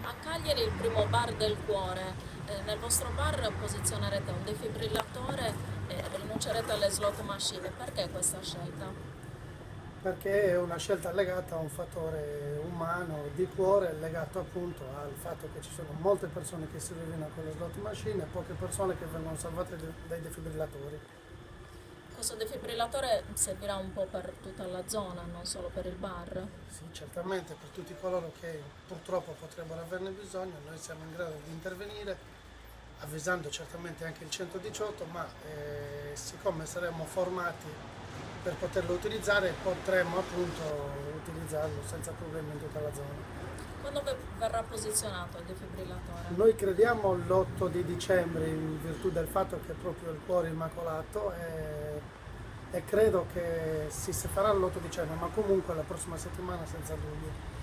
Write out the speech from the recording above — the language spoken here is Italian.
A Cagliari il primo bar del cuore. Nel vostro bar posizionerete un defibrillatore e rinuncerete alle slot machine. Perché questa scelta? Perché è una scelta legata a un fattore umano di cuore, legato appunto al fatto che ci sono molte persone che si rovinano con le slot machine e poche persone che vengono salvate dai defibrillatori. Questo defibrillatore servirà un po' per tutta la zona, non solo per il bar. Sì, certamente per tutti coloro che purtroppo potrebbero averne bisogno, noi siamo in grado di intervenire, avvisando certamente anche il 118, ma siccome saremo formati per poterlo utilizzare, potremo appunto utilizzarlo senza problemi in tutta la zona. Quando verrà posizionato il defibrillatore? Noi crediamo l'8 di dicembre in virtù del fatto che è proprio il cuore immacolato e credo che si farà l'8 dicembre, ma comunque la prossima settimana senza dubbio.